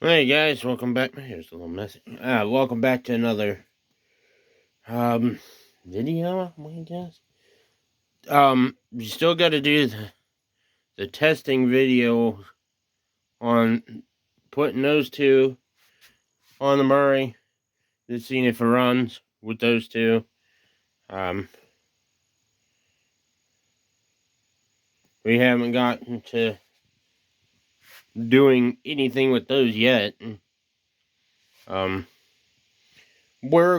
Hey guys, welcome back. Here's a little message. Welcome back to another video, I guess. You still got to do the testing video on putting those two on the Murray, just seeing if it runs with those two. We haven't gotten to doing anything with those yet. We're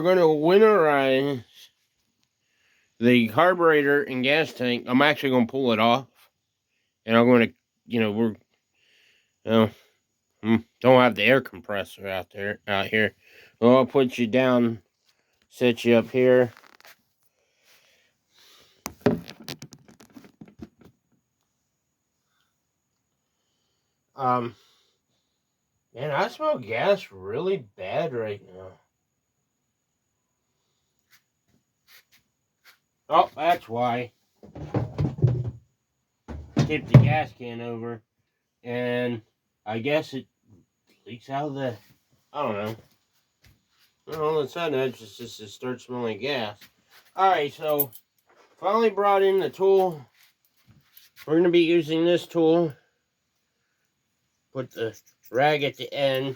gonna winterize the carburetor and gas tank. I'm actually gonna pull it off, and I'm gonna, we're, don't have the air compressor out here. Well, I'll put you down, set you up here. Man, I smell gas really bad right now. Oh, that's why. Tipped the gas can over, and I guess it leaks out of the, I don't know. And all of a sudden, it just starts smelling gas. Alright, so, finally brought in the tool. We're going to be using this tool. Put the rag at the end.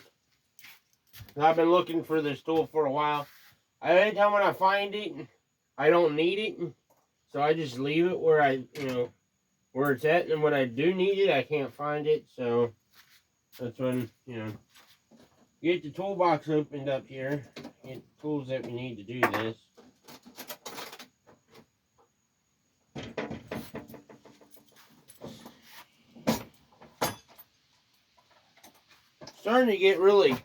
I've been looking for this tool for a while. Every time when I find it, I don't need it. So I just leave it where where it's at. And when I do need it, I can't find it. So that's when, get the toolbox opened up here. Get the tools that we need to do this. Starting to get really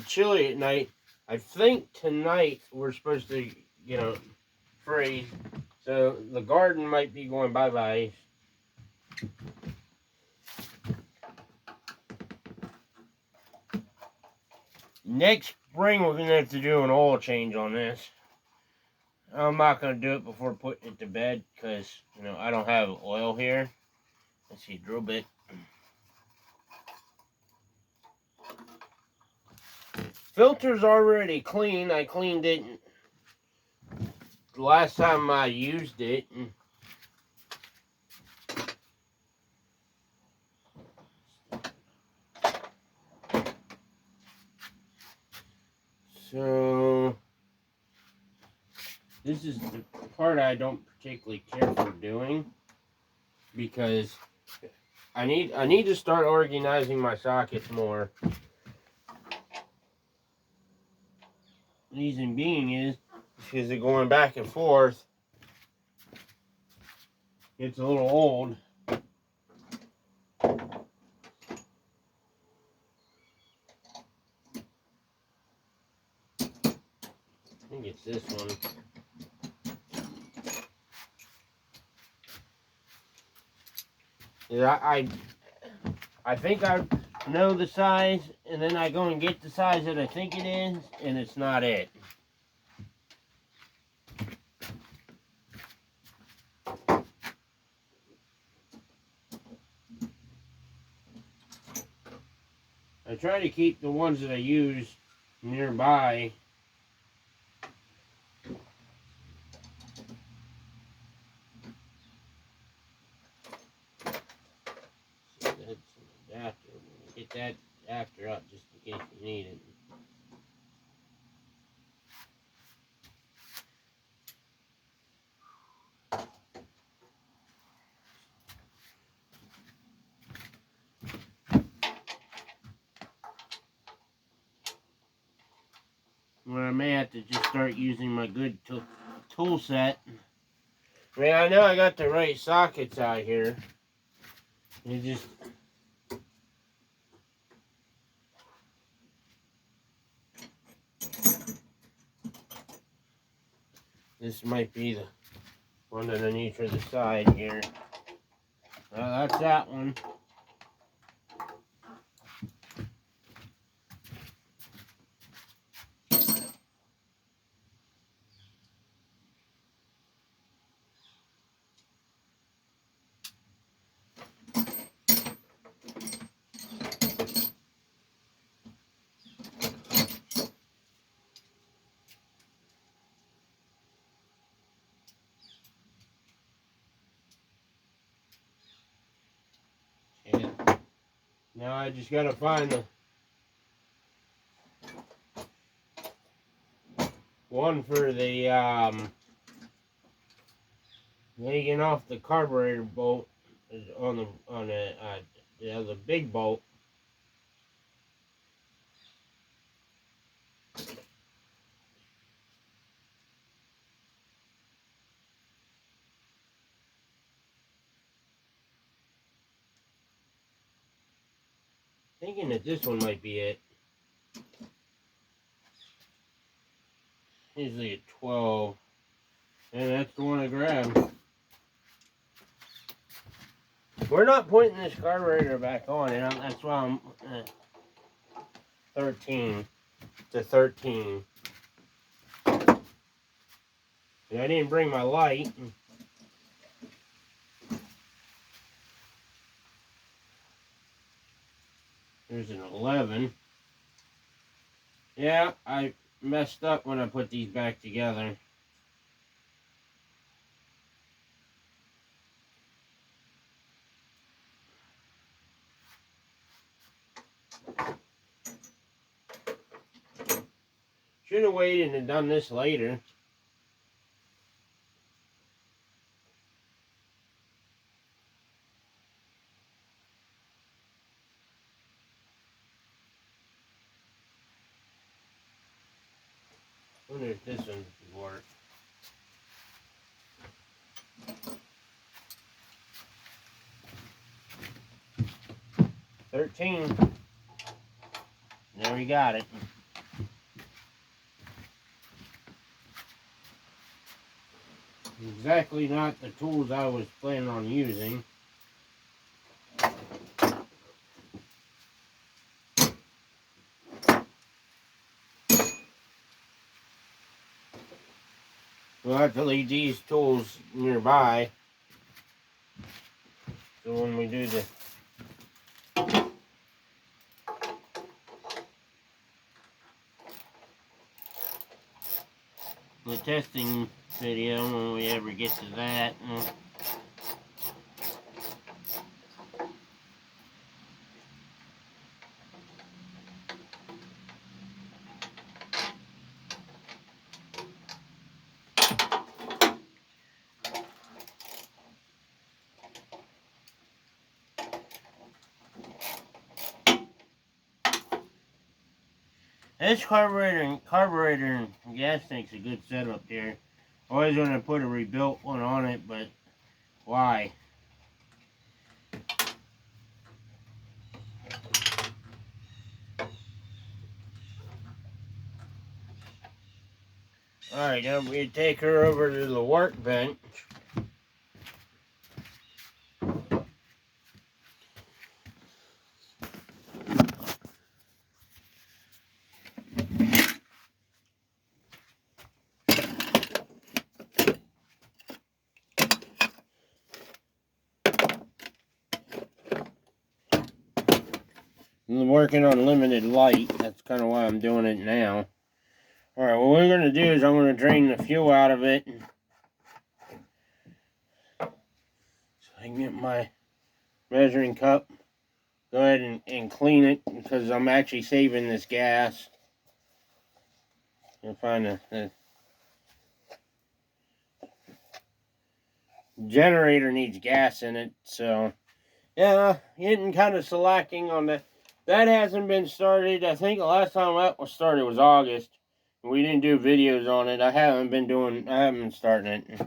chilly at night. I think tonight we're supposed to, freeze. So the garden might be going bye-bye. Next spring we're going to have to do an oil change on this. I'm not going to do it before putting it to bed because, I don't have oil here. Let's see, drill bit. Filter's already clean. I cleaned it the last time I used it. So this is the part I don't particularly care for doing because I need to start organizing my sockets more. Reason being is because they're going back and forth. It's a little old. I think it's this one. Yeah, I think I know the size, and then I go and get the size that I think it is, and it's not it. I try to keep the ones that I use nearby. So that's an adapter. Get that adapter out just in case you need it. Where I may have to just start using my good tool set. I mean, I know I got the right sockets out here. It just... This might be the one that I need for the side here. That's that one. Now I just gotta find the one for the taking off the carburetor bolt is on the other big bolt. Thinking that this one might be it. Usually a 12. And that's the one I grabbed. We're not putting this carburetor back on, and that's why I'm 13 to 13. And I didn't bring my light. There's an 11. Yeah, I messed up when I put these back together. Should have waited and done this later. I wonder if this one would work. 13. There we got it. Exactly not the tools I was planning on using. We'll have to leave these tools nearby. So when we do the testing video, when we ever get to that. This carburetor and gas tank's a good setup there. Always want to put a rebuilt one on it, but why? Alright, now we take her over to the workbench. I'm working on limited light. That's kind of why I'm doing it now. Alright, what we're going to do is I'm going to drain the fuel out of it. So I can get my measuring cup. Go ahead and clean it because I'm actually saving this gas. I'll find the generator needs gas in it, so yeah, getting kind of slacking on that. That hasn't been started. I think the last time that was started was August. We didn't do videos on it. I haven't been starting it.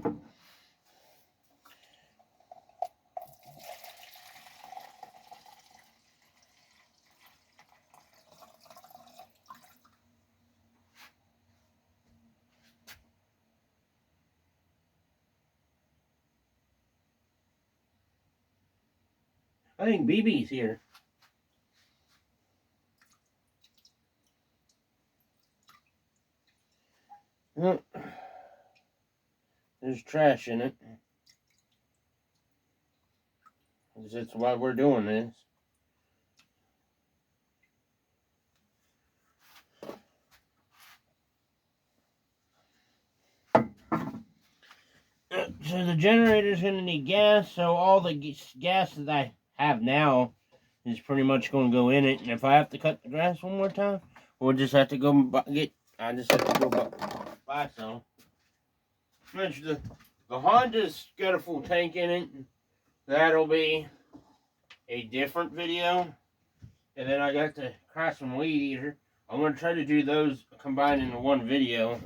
I think BB's here. There's trash in it. That's why we're doing this. So the generator's going to need gas, so all the gas that I have now is pretty much going to go in it. And if I have to cut the grass one more time, we'll just have to go I just have to go buy some. Which the Honda's got a full tank in it. That'll be a different video. And then I got to cry some weed eater. I'm going to try to do those combined into one video.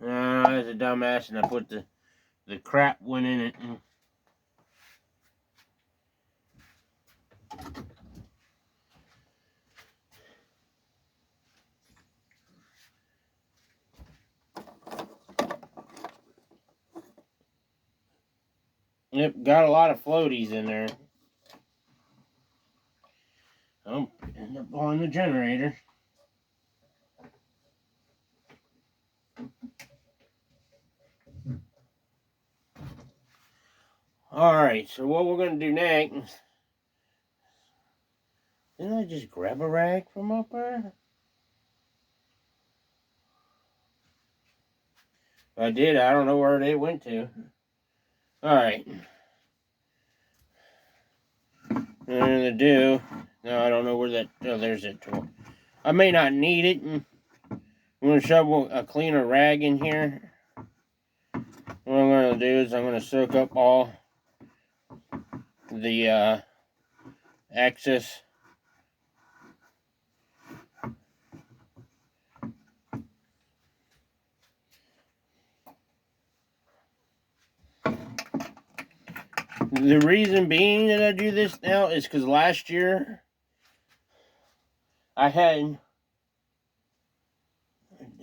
I was a dumbass and I put the crap one in it. Yep, got a lot of floaties in there. Oh, end up blowing the generator. Alright, so what we're going to do next... Didn't I just grab a rag from up there? If I did, I don't know where they went to. Alright. I'm going to do... No, I don't know where that... Oh, there's that tool. I may not need it. I'm going to shove a cleaner rag in here. What I'm going to do is I'm going to soak up all the excess the reason being that I do this now is because last year I had...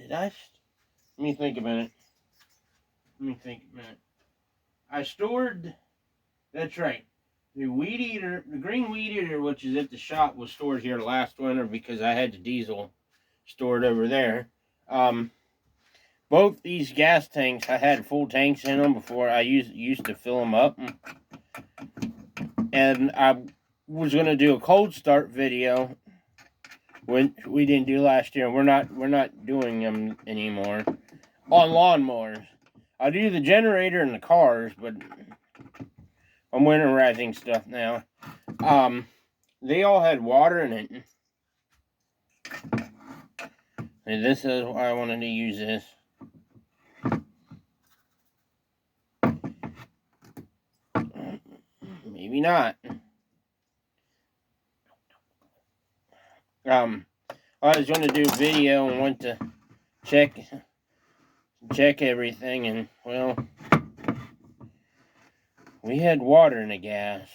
Let me think a minute. I stored... That's right. The weed eater, the green weed eater, which is at the shop, was stored here last winter because I had the diesel stored over there. Both these gas tanks, I had full tanks in them before. I used to fill them up. And I was going to do a cold start video when we didn't do last year. We're not doing them anymore on lawnmowers. I do the generator and the cars, but I'm winterizing stuff now. They all had water in it. And this is why I wanted to use this. Maybe not. I was going to do a video and went to check everything, and well, we had water in the gas.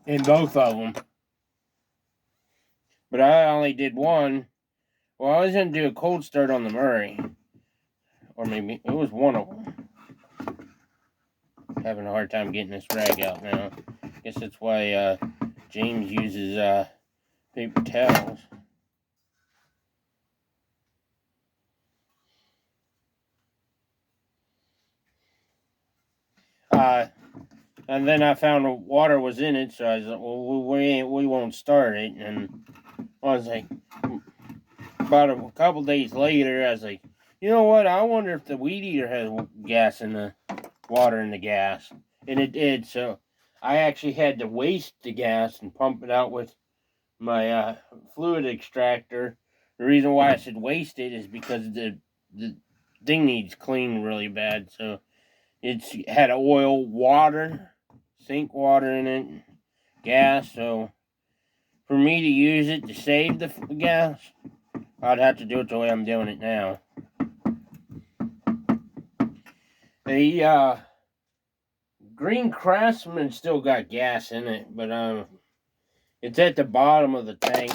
In both of them. But I only did one. Well, I was going to do a cold start on the Murray. Or maybe it was one of them. Having a hard time getting this rag out now. Guess that's why James uses paper towels. And then I found water was in it, so I was like, well, we won't start it. And I was like, about a couple days later, I was like, you know what? I wonder if the weed eater has gas in the water in the gas. And it did, so I actually had to waste the gas and pump it out with my fluid extractor. The reason why I said waste it is because the thing needs cleaned really bad. So it's had oil, water, sink water in it, gas. So for me to use it to save the gas, I'd have to do it the way I'm doing it now. The Green Craftsman still got gas in it, but it's at the bottom of the tank.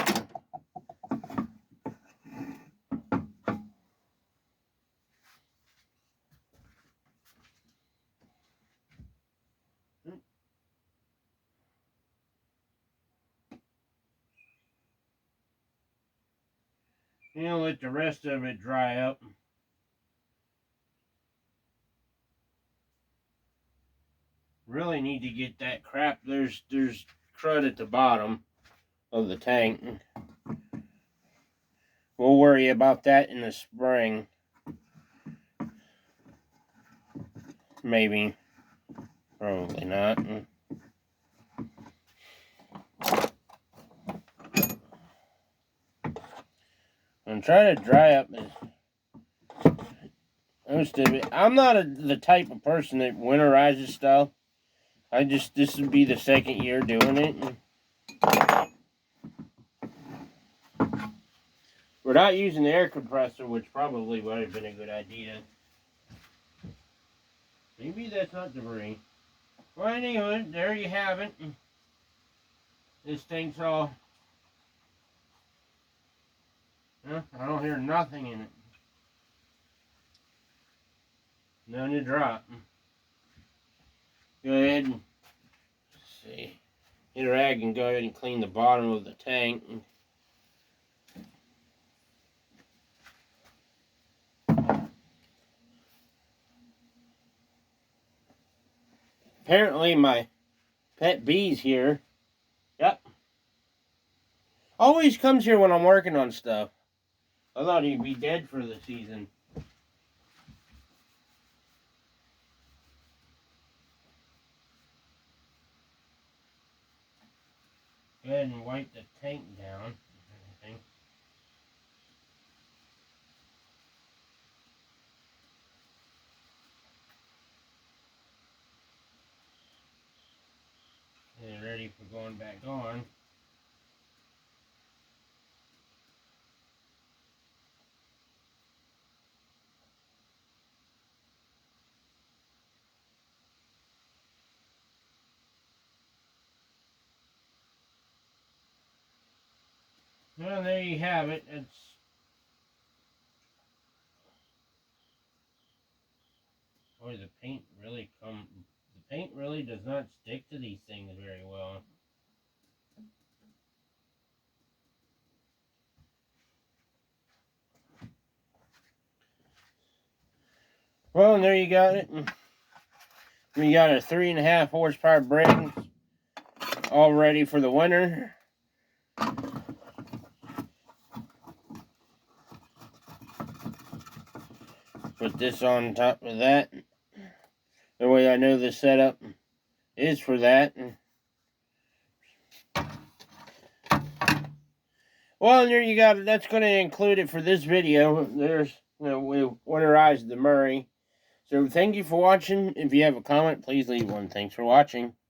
let the rest of it dry up. Really need to get that crap. There's crud at the bottom of the tank. We'll worry about that in the spring. Maybe. Probably not. I'm trying to dry up most of it. I'm not the type of person that winterizes stuff. This would be the second year doing it. We're not using the air compressor, which probably would have been a good idea. Maybe that's not debris. Well, anyway, there you have it. This thing's all... I don't hear nothing in it. None to drop. Go ahead and see. Get a rag and go ahead and clean the bottom of the tank. Apparently my pet bee's here. Yep. Always comes here when I'm working on stuff. I thought he'd be dead for the season. Go ahead and wipe the tank down. And ready for going back on. Well, there you have it. Boy, the paint really does not stick to these things very well. Well, and there you got it. We got a 3.5 horsepower brake, all ready for the winter. Put this on top of that. The way I know the setup is for that. Well, and there you got it. That's going to include it for this video. There's, we winterized the Murray. So thank you for watching. If you have a comment, please leave one. Thanks for watching.